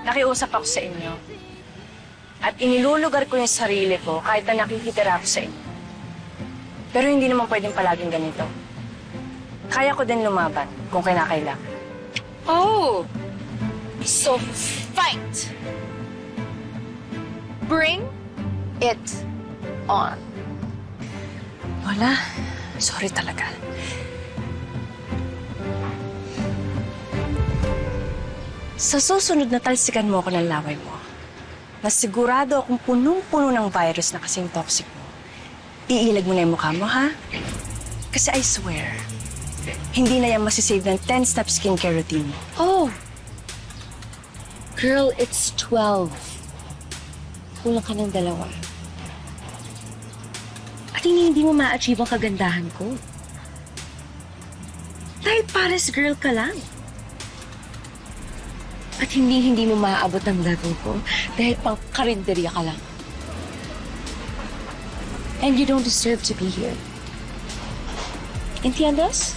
Nakiusap ako sa inyo. At inilulugar ko yung sarili ko kahit na nakikitira ako sa inyo. Pero hindi naman pwedeng palaging ganito. Kaya ko din lumaban kung kinakailangan. Oh! So, fight! Bring it on. Wala. Sorry talaga. Sa susunod na talsikan mo ako ng laway mo, na sigurado akong punong-puno ng virus na kasing toxic mo, iilag mo na yung mukha mo, ha? Kasi I swear, hindi na yan masisave ng 10-step skincare routine mo. Oh! Girl, it's 12. Kulang ka ng 2. At hindi mo ma-achieve ang kagandahan ko. Dahil Paris girl ka lang. At hindi mo maaabot ang level ko dahil pang karinderya ka lang. And you don't deserve to be here. Entiendes?